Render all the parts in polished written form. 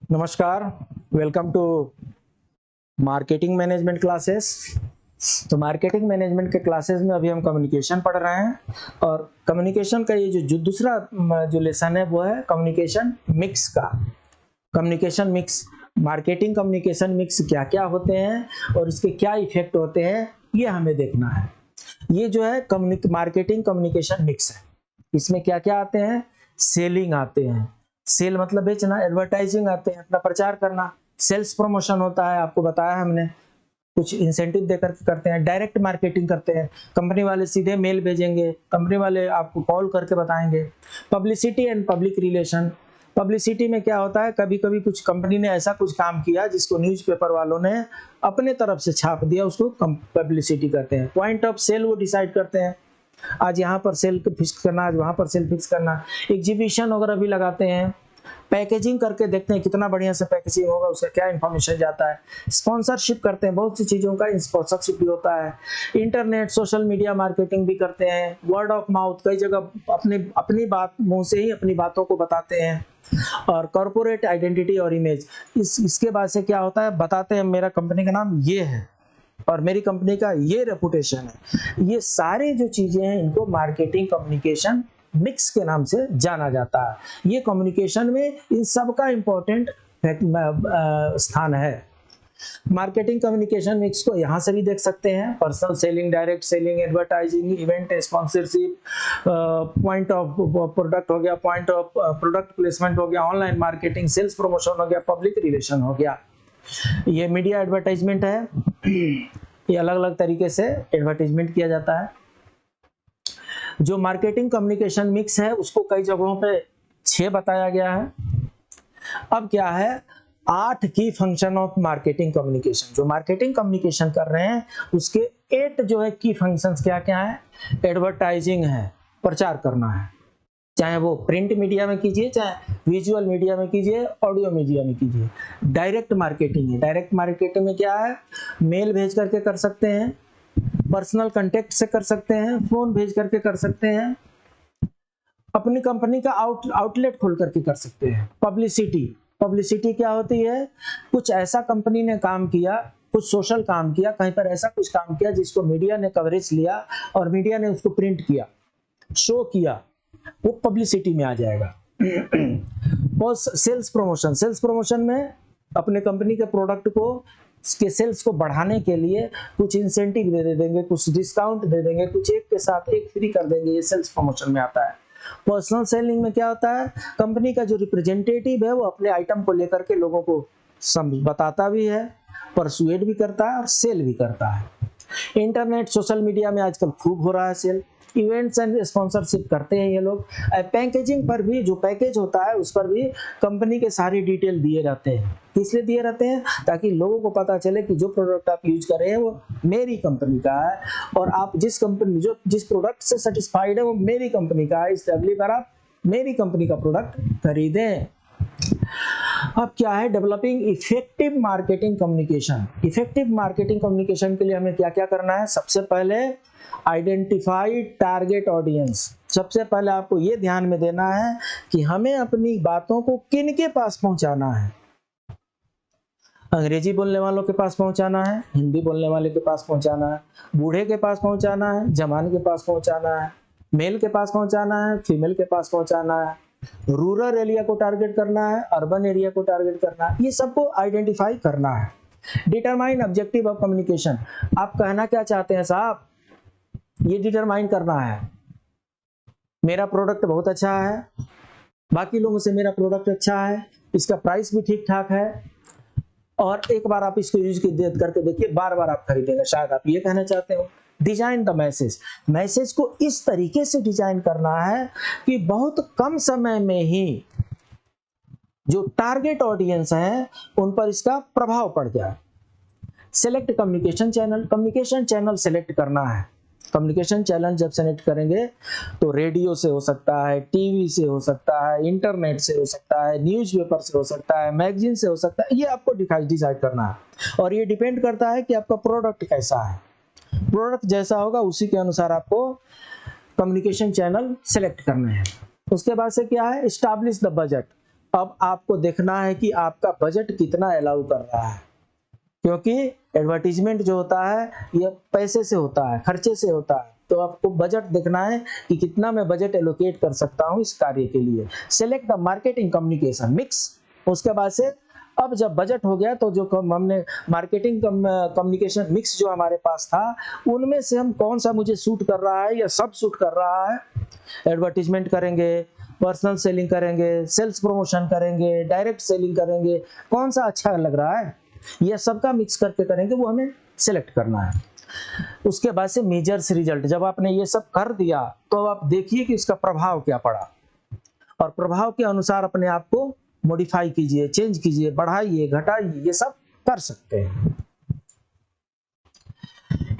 नमस्कार, welcome to marketing management classes. तो marketing management के क्लासेस में अभी हम कम्युनिकेशन पढ़ रहे हैं और कम्युनिकेशन का ये जो दूसरा जो लेसन है वो है कम्युनिकेशन मिक्स का। Communication mix, marketing communication mix क्या क्या होते हैं और इसके क्या इफेक्ट होते हैं ये हमें देखना है। ये जो है मार्केटिंग कम्युनिकेशन मिक्स है। इसमें क्या क्या आते हैं? सेलिंग आते हैं, सेल मतलब बेचना, एडवर्टाइजिंग आते हैं, अपना प्रचार करना, सेल्स प्रमोशन होता है, आपको बताया हमने, कुछ इंसेंटिव देकर करते हैं, डायरेक्ट मार्केटिंग करते हैं, कंपनी वाले सीधे मेल भेजेंगे, कंपनी वाले आपको कॉल करके बताएंगे। Publicity and public relation, publicity में क्या होता है, कभी कभी कुछ कंपनी ने ऐसा कुछ काम किया जिसको न्यूज़पेपर वालों ने अपने तरफ से छाप दिया, उसको पब्लिसिटी करते हैं। पॉइंट ऑफ सेल वो डिसाइड करते हैं, आज यहाँ पर सेल फिक्स करना, आज वहाँ पर सेल फिक्स करना। एग्जीबिशन वगैरह भी लगाते हैं, पैकेजिंग करके देखते हैं कितना बढ़िया से पैकेजिंग होगा, उसका क्या इन्फॉर्मेशन जाता है। स्पॉन्सरशिप करते हैं, बहुत सी चीज़ों का स्पॉन्सरशिप भी होता है। इंटरनेट सोशल मीडिया मार्केटिंग भी करते हैं। वर्ड ऑफ माउथ, कई जगह अपनी बात मुंह से ही अपनी बातों को बताते हैं। और कॉर्पोरेट आइडेंटिटी और इमेज, इसके बाद से क्या होता है, बताते हैं मेरा कंपनी का नाम ये है और मेरी कंपनी का ये रेपुटेशन है। ये सारी जो चीजें हैं इनको मार्केटिंग कम्युनिकेशन मिक्स के नाम से जाना जाता है। ये कम्युनिकेशन में इन सब का इंपॉर्टेंट स्थान है। मार्केटिंग कम्युनिकेशन मिक्स को यहाँ से भी देख सकते हैं, personal selling, direct selling, advertising, event sponsorship, point of product हो गया, पॉइंट ऑफ प्रोडक्ट प्लेसमेंट हो गया, ऑनलाइन मार्केटिंग, सेल्स प्रमोशन हो गया, पब्लिक रिलेशन हो गया। ये मीडिया एडवर्टाइजमेंट है, ये अलग अलग तरीके से एडवर्टाइजमेंट किया जाता है। जो मार्केटिंग कम्युनिकेशन मिक्स है उसको कई जगहों पे 6 बताया गया है। अब क्या है, 8 की फंक्शन ऑफ मार्केटिंग कम्युनिकेशन, जो मार्केटिंग कम्युनिकेशन कर रहे हैं उसके 8 जो है की फंक्शंस क्या क्या है। एडवर्टाइजिंग है, प्रचार करना है, चाहे वो प्रिंट मीडिया में कीजिए, चाहे विजुअल मीडिया में कीजिए, ऑडियो मीडिया में कीजिए। डायरेक्ट मार्केटिंग है, डायरेक्ट मार्केटिंग में क्या है, मेल भेज करके कर सकते हैं, पर्सनल कांटेक्ट से कर सकते हैं, फोन भेज करके कर सकते हैं, अपनी कंपनी का आउटलेट खोल करके कर सकते हैं। पब्लिसिटी, पब्लिसिटी क्या होती है, कुछ ऐसा कंपनी ने काम किया, कुछ सोशल काम किया, कहीं पर ऐसा कुछ काम किया जिसको मीडिया ने कवरेज लिया और मीडिया ने उसको प्रिंट किया, शो किया, वो पब्लिसिटी में आ जाएगा। और सेल्स प्रमोशन, सेल्स प्रमोशन में अपने कंपनी के प्रोडक्ट को के सेल्स को बढ़ाने के लिए कुछ इंसेंटिव दे देंगे, कुछ डिस्काउंट दे देंगे, कुछ एक के साथ एक फ्री कर देंगे, ये सेल्स प्रमोशन में आता है। पर्सनल सेलिंग में क्या होता है, कंपनी का जो रिप्रेजेंटेटिव है वो अपने आइटम को लेकर के लोगों को बताता भी है, परसुएड भी करता है और सेल भी करता है। इंटरनेट सोशल मीडिया में आजकल खूब हो रहा है सेल। इवेंट्स एंड स्पॉन्सरशिप करते हैं ये लोग। पैकेजिंग पर भी, जो पैकेज होता है उस पर भी कंपनी के सारी डिटेल दिए रहते हैं। किस लिए दिए रहते हैं, ताकि लोगों को पता चले कि जो प्रोडक्ट आप यूज कर रहे हैं वो मेरी कंपनी का है और आप जिस प्रोडक्ट से सेटिस्फाइड है वो मेरी कंपनी का है, इसलिए अगली बार आप मेरी कंपनी का प्रोडक्ट खरीदें। अब क्या है, developing effective marketing communication. Effective marketing communication के लिए हमें क्या क्या करना है, सबसे पहले आइडेंटिफाई टारगेट ऑडियंस। सबसे पहले आपको ये ध्यान में देना है कि हमें अपनी बातों को किन के पास पहुंचाना है। अंग्रेजी बोलने वालों के पास पहुंचाना है, हिंदी बोलने वाले के पास पहुंचाना है, बूढ़े के पास पहुंचाना है, जवान के पास पहुंचाना है, मेल के पास पहुंचाना है, फीमेल के पास पहुंचाना है, रूरल एरिया को टारगेट करना है, अर्बन एरिया को टारगेट करना है, ये सबको आइडेंटिफाई करना है। डिटरमाइन ऑब्जेक्टिव ऑफ कम्युनिकेशन, आप कहना क्या चाहते हैं साहब, ये डिटरमाइन करना है। मेरा प्रोडक्ट बहुत अच्छा है, बाकी लोगों से मेरा प्रोडक्ट अच्छा है, इसका प्राइस भी ठीक ठाक है और एक बार आप इसको यूज करके देखिए, बार बार आप खरीदेंगे, शायद आप ये कहना चाहते हो। डिजाइन द मैसेज, मैसेज को इस तरीके से डिजाइन करना है कि बहुत कम समय में ही जो टारगेट ऑडियंस है उन पर इसका प्रभाव पड़ जाए। Select communication channel, communication channel select करना है। कम्युनिकेशन चैनल जब सेलेक्ट करेंगे तो रेडियो से हो सकता है, टीवी से हो सकता है, इंटरनेट से हो सकता है, न्यूज़पेपर से हो सकता है, मैगजीन से हो सकता है, ये आपको डिसाइड करना है। और ये डिपेंड करता है कि आपका प्रोडक्ट कैसा है। प्रोडक्ट जैसा होगा उसी के अनुसार आपको कम्युनिकेशन चैनल सेलेक्ट करने हैं। उसके बाद से क्या है, एस्टैब्लिश द बजट। अब आपको देखना है कि आपका बजट कितना अलाउ कर रहा है, क्योंकि एडवर्टीजमेंट जो होता है ये पैसे से होता है, खर्चे से होता है। तो आपको बजट देखना है कि कितना मैं बजट एलोकेट कर सकता हूं इस कार्य के लिए। Select the marketing communication mix. उसके बाद से अब जब बजट हो गया तो जो हमने मार्केटिंग कम्युनिकेशन मिक्स जो हमारे पास था, उनमें से हम कौन सा मुझे सूट कर रहा है या सब सूट कर रहा है। एडवर्टीजमेंट करेंगे, पर्सनल सेलिंग करेंगे, सेल्स प्रमोशन करेंगे, डायरेक्ट सेलिंग करेंगे, कौन सा अच्छा लग रहा है, ये सबका मिक्स करके करेंगे, वो हमें सिलेक्ट करना है। उसके बाद से मेजर्स रिजल्ट। जब आपने ये सब कर दिया तो आप देखिए कि इसका प्रभाव क्या पड़ा, और प्रभाव के अनुसार अपने आप को मॉडिफाई कीजिए, चेंज कीजिए, बढ़ाइए, घटाइए, ये सब कर सकते हैं।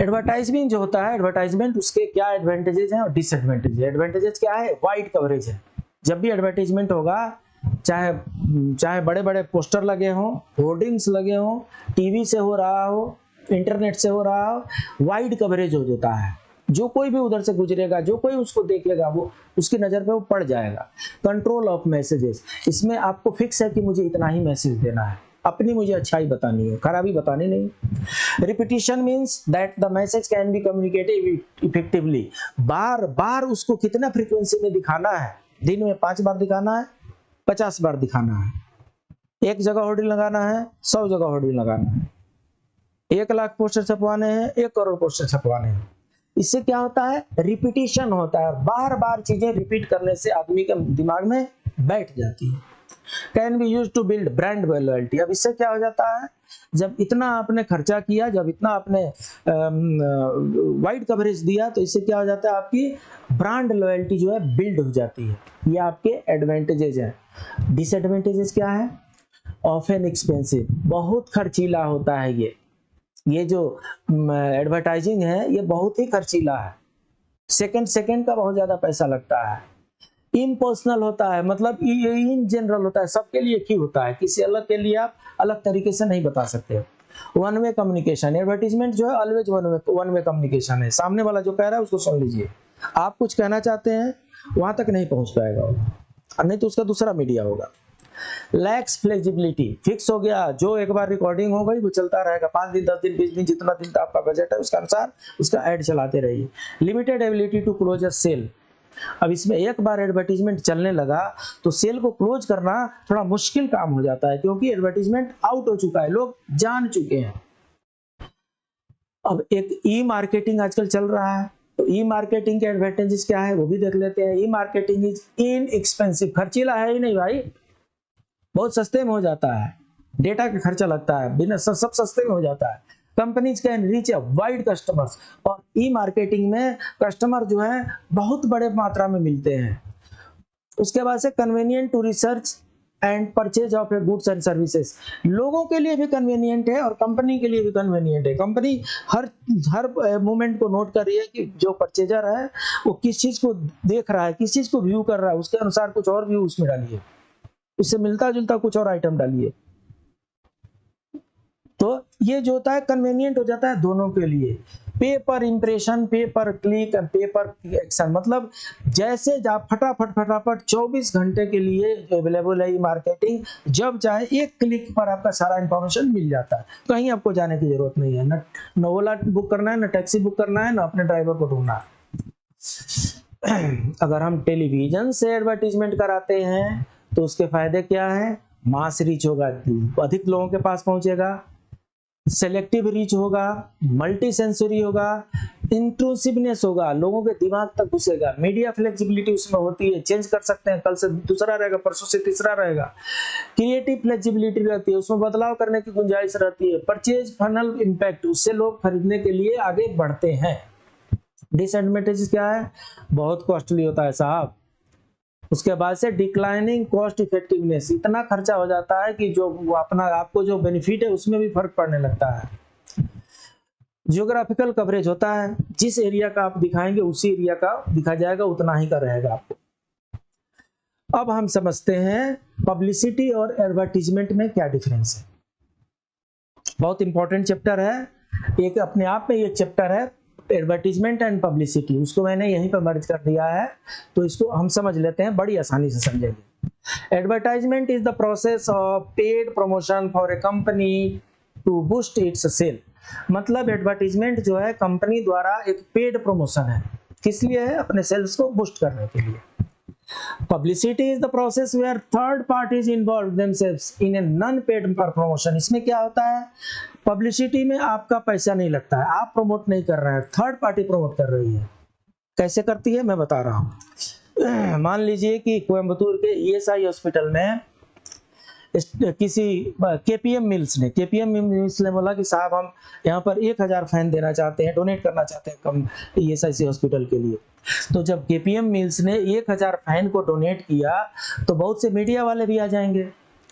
एडवर्टाइजमेंट जो होता है, एडवर्टाइजमेंट उसके क्या एडवांटेजेस हैं और डिसएडवांटेजेस। एडवांटेजेस क्या है, वाइड कवरेज है। जब भी एडवर्टाइजमेंट होगा, चाहे बड़े बड़े पोस्टर लगे हों, होर्डिंग्स लगे हों, टीवी से हो रहा हो, इंटरनेट से हो रहा हो, वाइड कवरेज हो जाता है। जो कोई भी उधर से गुजरेगा, जो कोई उसको देखेगा, वो उसकी नज़र पे वो पड़ जाएगा। कंट्रोल ऑफ मैसेजेस, इसमें आपको फिक्स है कि मुझे इतना ही मैसेज देना है, अपनी मुझे अच्छाई बतानी है, खराबी बतानी नहीं। Repetition means that the message can be communicated effectively. बार बार उसको कितना फ्रीक्वेंसी में दिखाना है, दिन में 5 बार दिखाना है, 50 बार दिखाना है, एक जगह होर्डिंग लगाना है, 100 जगह होर्डिंग लगाना है, 1 लाख पोस्टर छपवाने हैं, 1 करोड़ पोस्टर छपवाने हैं। इससे क्या होता है, रिपीटिशन होता है, बार बार चीजें रिपीट करने से आदमी के दिमाग में बैठ जाती है। Can be use to build brand loyalty. अब इससे क्या हो जाता है, जब इतना आपने खर्चा किया, जब इतना आपने वाइड कवरेज दिया, तो इससे क्या हो जाता है, आपकी ब्रांड लॉयल्टी जो है बिल्ड हो जाती है। ये आपके एडवांटेजेस हैं। डिसएडवांटेजेस क्या है, ऑफन एक्सपेंसिव, बहुत खर्चीला होता है ये जो एडवर्टाइजिंग है ये बहुत ही खर्चीला है। सेकंड का बहुत ज्यादा पैसा लगता है। इम्पर्सनल होता है, मतलब इन जनरल होता है, सबके लिए एक ही होता है, किसी अलग के लिए आप अलग तरीके से नहीं बता सकते। वन वे कम्युनिकेशन, एडवर्टीजमेंट जो है ऑलवेज वन वे कम्युनिकेशन है। सामने वाला जो कह रहा है उसको सुन लीजिए, आप कुछ कहना चाहते हैं वहां तक नहीं पहुंच पाएगा, और नहीं तो उसका दूसरा मीडिया होगा। लैक्स फ्लेक्सिबिलिटी, फिक्स हो गया, जो एक बार रिकॉर्डिंग हो गई वो चलता रहेगा, 5 दिन, 10 दिन, 20 दिन, जितना दिन का आपका बजट है उसके अनुसार उसका ऐड चलाते रहिए। Limited ability to close a sale. अब इसमें एक बार एडवर्टीजमेंट चलने लगा तो सेल को क्लोज करना थोड़ा मुश्किल काम हो जाता है, क्योंकि एडवर्टीजमेंट आउट हो चुका है, लोग जान चुके हैं। अब एक ई मार्केटिंग आजकल चल रहा है, तो ई मार्केटिंग के एडवांटेजेस क्या है वो भी देख लेते हैं। ई मार्केटिंग इज इनएक्सपेंसिव, खर्चीला है ही नहीं भाई, बहुत सस्ते में हो जाता है, डेटा का खर्चा लगता है, बिना सब सस्ते में हो जाता है। Companies can reach a wide customers, और ई मार्केटिंग में कस्टमर जो है बहुत बड़े मात्रा में मिलते हैं। उसके बाद से convenient to research and purchase of a goods and services, लोगों के लिए भी कन्वीनियंट है और कंपनी के लिए भी कन्वीनियंट है। कंपनी हर मोमेंट को नोट कर रही है कि जो परचेजर है वो किस चीज को देख रहा है, किस चीज को व्यू कर रहा है, उसके अनुसार कुछ और व्यू उसमें डालिए, उससे मिलता जुलता कुछ और आइटम डालिए। तो ये जो होता है कन्वीनियंट हो जाता है दोनों के लिए। पे पर इंप्रेशन, पे पर क्लिक, पे पर एक्शन, मतलब जैसे आप फटाफट 24 घंटे के लिए अवेलेबल है ये मार्केटिंग, जब चाहे एक क्लिक पर आपका सारा इंफॉर्मेशन मिल जाता है, कहीं आपको जाने की जरूरत नहीं है, न ओला बुक करना है, न टैक्सी बुक करना है, न अपने ड्राइवर को ढूंढना है। अगर हम टेलीविजन से एडवर्टीजमेंट कराते हैं तो उसके फायदे क्या है, मास रीच होगा, अधिक लोगों के पास पहुंचेगा, सेलेक्टिव रीच होगा, मल्टी सेंसरी होगा, इंट्रूसिवनेस होगा, लोगों के दिमाग तक घुसेगा, मीडिया फ्लेक्सिबिलिटी उसमें होती है, चेंज कर सकते हैं, कल से दूसरा रहेगा, परसों से तीसरा रहेगा। क्रिएटिव फ्लेक्सिबिलिटी रहती है, उसमें बदलाव करने की गुंजाइश रहती है। परचेज फनल इंपैक्ट, उससे लोग खरीदने के लिए आगे बढ़ते हैं। डिसएडवांटेज क्या है, बहुत कॉस्टली होता है साहब। उसके बाद से डिक्लाइनिंग कॉस्ट इफेक्टिवनेस, इतना खर्चा हो जाता है कि जो अपना आपको जो बेनिफिट है उसमें भी फर्क पड़ने लगता है। जियोग्राफिकल कवरेज होता है, जिस एरिया का आप दिखाएंगे उसी एरिया का दिखा जाएगा, उतना ही का रहेगा आपको। अब हम समझते हैं पब्लिसिटी और एडवर्टीजमेंट में क्या डिफरेंस है। बहुत इंपॉर्टेंट चैप्टर है, एक अपने आप में एक चैप्टर है एडवर्टीजमेंट एंड पब्लिसिटी, उसको मैंने यहीं पर मर्ज कर दिया है, तो इसको हम समझ लेते हैं, बड़ी आसानी से समझेंगे। Advertisement is the process of paid promotion for a company to boost its sale. मतलब एडवर्टाइजमेंट जो है कंपनी द्वारा एक पेड प्रमोशन है, किस लिए है? अपने सेल्स को बूस्ट करने के लिए। Publicity is the process where third parties involve themselves in a non-paid promotion। इसमें क्या होता है? पब्लिसिटी में आपका पैसा नहीं लगता है, आप प्रमोट नहीं कर रहे हैं, थर्ड पार्टी प्रमोट कर रही है। कैसे करती है मैं बता रहा हूँ। मान लीजिए कि कोयम्बतूर के ईएसआई हॉस्पिटल में किसी केपीएम मिल्स ने बोला कि साहब हम यहाँ पर 1000 फैन देना चाहते हैं, डोनेट करना चाहते हैं कम ईएसआईसी हॉस्पिटल के लिए। तो जब केपीएम मिल्स ने 1000 फैन को डोनेट किया तो बहुत से मीडिया वाले भी आ जाएंगे,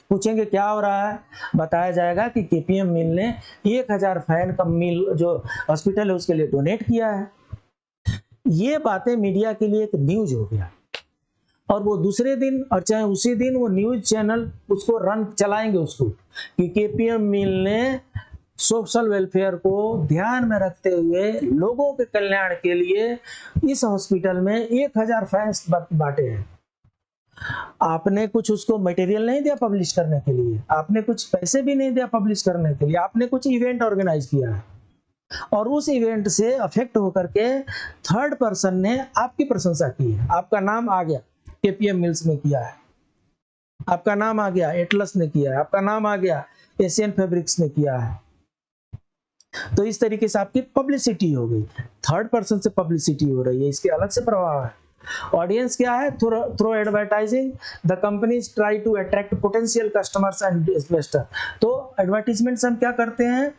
पूछेंगे क्या हो रहा है, बताया जाएगा कि केपीएम मिल ने 1000 फैन का मिल जो हॉस्पिटल है उसके लिए डोनेट किया है। ये बातें मीडिया के लिए एक न्यूज हो गया, और वो दूसरे दिन और चाहे उसी दिन वो न्यूज चैनल उसको रन चलाएंगे उसको कि केपीएम मिल ने सोशल वेलफेयर को ध्यान में रखते हुए लोगों के कल्याण के लिए इस हॉस्पिटल में 1000 फैंस बांटे हैं। आपने कुछ उसको मटेरियल नहीं दिया पब्लिश करने के लिए, आपने कुछ पैसे भी नहीं दिया पब्लिश करने के लिए, आपने कुछ इवेंट ऑर्गेनाइज किया है और उस इवेंट से अफेक्ट होकर के थर्ड पर्सन ने आपकी प्रशंसा की है, आपका नाम आ गया, केपीएम मिल्स ने किया है, आपका नाम आ गया, एटलस ने किया है, आपका नाम आ गया, एशियन फैब्रिक्स ने किया है। तो इस तरीके से आपकी पब्लिसिटी हो गई, थर्ड पर्सन से पब्लिसिटी हो रही है, इसके अलग से प्रभाव है। ऑडियंस क्या है? Through advertising the companies try to attract potential customers and investor. तो एडवर्टाइजमेंट से हम क्या करते हैं?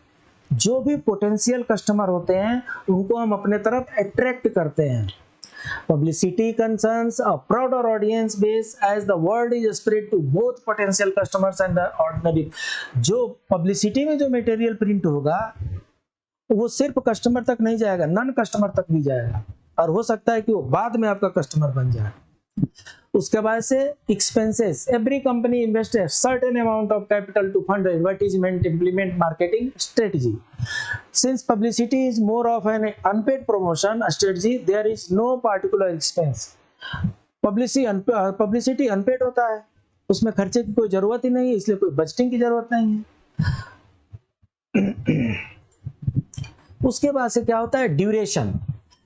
जो भी पोटेंशियल कस्टमर होते हैं उनको हम अपने तरफ अट्रैक्ट करते हैं। Publicity concerns a broader audience base as the word is spread to both potential customers and the ordinary। जो पब्लिसिटी में जो मटेरियल प्रिंट होगा वो सिर्फ कस्टमर तक नहीं जाएगा, नॉन कस्टमर तक भी जाएगा, और हो सकता है कि वो बाद में आपका कस्टमर बन जाए। उसके बाद से expenses, every company invest a certain amount of capital to fund advertisement, implement marketing strategy. Since publicity is more of an unpaid promotion strategy, there is no particular expense। Publicity unpaid होता है, उसमें खर्चे की कोई जरूरत ही नहीं है, इसलिए कोई बजटिंग की जरूरत नहीं है। उसके बाद से क्या होता है? Duration.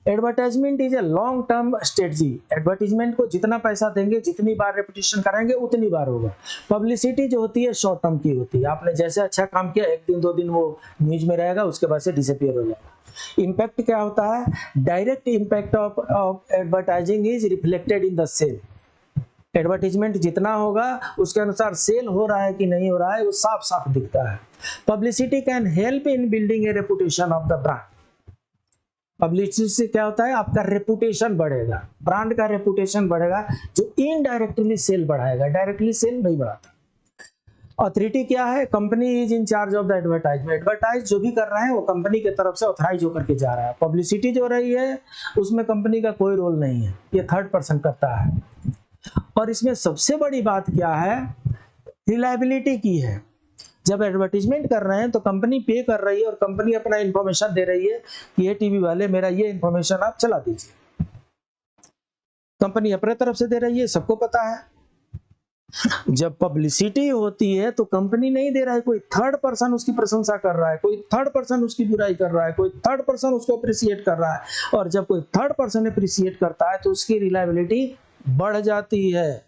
Advertisement is a long term strategy. Advertisement को जितना पैसा देंगे, जितनी बार रेपिटेशन कराएंगे उतनी बार होगा। पब्लिसिटी जो होती है शॉर्ट टर्म की होती है, आपने जैसे अच्छा काम किया 1 दिन 2 दिन वो न्यूज में रहेगा, उसके बाद से डिसअपीयर हो जाएगा। इम्पैक्ट क्या होता है? Direct impact of advertising is reflected in the sale. Advertisement जितना होगा उसके अनुसार सेल हो रहा है कि नहीं हो रहा है वो साफ साफ दिखता है। Publicity can help in building A reputation of the brand. Publicity से क्या होता है? आपका रेपुटेशन बढ़ेगा, ब्रांड का रेपुटेशन बढ़ेगा, जो इनडायरेक्टली सेल बढ़ाएगा, डायरेक्टली सेल नहीं बढ़ाता। ऑथोरिटी क्या है? Company is in charge of the advertisement. Advertise जो भी कर रहा है वो कंपनी की तरफ से ऑथराइज होकर के जा रहा है। पब्लिसिटी जो रही है उसमें कंपनी का कोई रोल नहीं है, ये थर्ड पर्सन करता है। और इसमें सबसे बड़ी बात क्या है? रिलायबिलिटी की है। जब एडवर्टीजमेंट कर रहे हैं तो कंपनी पे कर रही है और कंपनी अपना इंफॉर्मेशन दे रही है कि ये टीवी वाले मेरा ये इंफॉर्मेशन आप चला दीजिए। कंपनी अपने तरफ से दे रही है, सबको पता है। जब पब्लिसिटी होती है तो कंपनी नहीं दे रहा है, कोई थर्ड पर्सन उसकी प्रशंसा कर रहा है, कोई थर्ड पर्सन उसकी बुराई कर रहा है, कोई थर्ड पर्सन उसको अप्रिशिएट कर रहा है। और जब कोई थर्ड पर्सन अप्रिशिएट करता है तो उसकी रिलायबिलिटी बढ़ जाती है।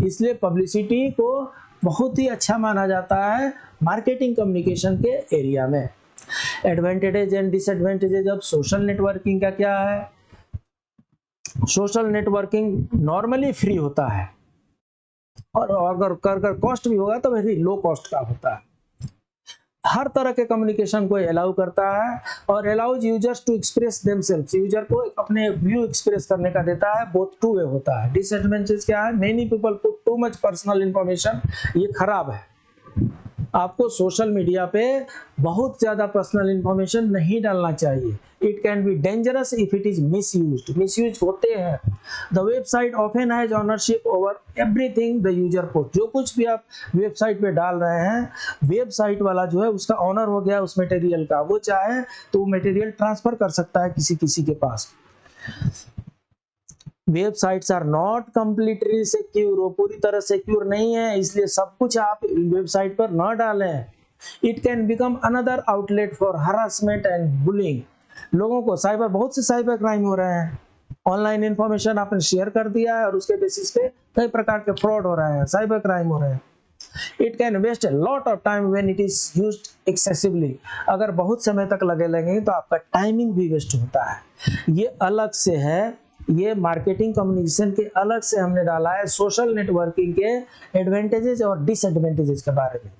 इसलिए पब्लिसिटी को बहुत ही अच्छा माना जाता है मार्केटिंग कम्युनिकेशन के एरिया में। Advantages and disadvantages of social networking का क्या है? सोशल नेटवर्किंग नॉर्मली फ्री होता है और अगर कर कॉस्ट भी होगा तो वेरी लो कॉस्ट का होता है। हर तरह के कम्युनिकेशन को अलाउ करता है और allows users to express themselves. User को अपने व्यू एक्सप्रेस करने का देता है, बोथ टू वे होता है। डिसएडवांटेज क्या है? Many people put too much personal information. ये खराब है। आपको सोशल मीडिया पे बहुत ज्यादा पर्सनल इंफॉर्मेशन नहीं डालना चाहिए। It can be dangerous if it is misused. Misuse होते हैं। The website often has ownership over everything the user post. जो कुछ भी आप वेबसाइट पे डाल रहे हैं, वेबसाइट वाला जो है उसका ऑनर हो गया उस मटेरियल का। वो चाहे तो वो मटेरियल ट्रांसफर कर सकता है किसी के पास। Websites are not completely secure, वो पूरी तरह सिक्योर नहीं है, इसलिए सब कुछ आप वेबसाइट पर न डालें। It can become another outlet for harassment and bullying. लोगों को बहुत से साइबर क्राइम हो रहे हैं। ऑनलाइन इंफॉर्मेशन आपने शेयर कर दिया है और उसके बेसिस पे कई प्रकार के फ्रॉड हो रहे हैं, साइबर क्राइम हो रहे हैं। It can waste a lot of time when it is used excessively। अगर बहुत समय तक लगेंगे तो आपका टाइमिंग भी वेस्ट होता है। ये अलग से है, ये मार्केटिंग कम्युनिकेशन के अलग से हमने डाला है सोशल नेटवर्किंग के एडवांटेजेस और डिसएडवांटेजेस के बारे में।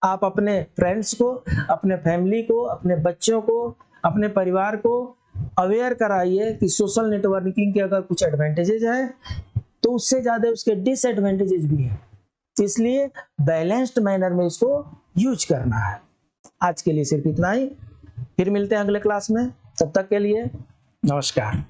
आप अपने फ्रेंड्स को, अपने फैमिली को, अपने बच्चों को, अपने परिवार को अवेयर कराइए कि सोशल नेटवर्किंग के अगर कुछ एडवांटेजेस है तो उससे ज्यादा उसके डिसएडवांटेजेस भी हैं, इसलिए बैलेंस्ड मैनर में इसको यूज करना है। आज के लिए सिर्फ इतना ही, फिर मिलते हैं अगले क्लास में, तब तक के लिए नमस्कार।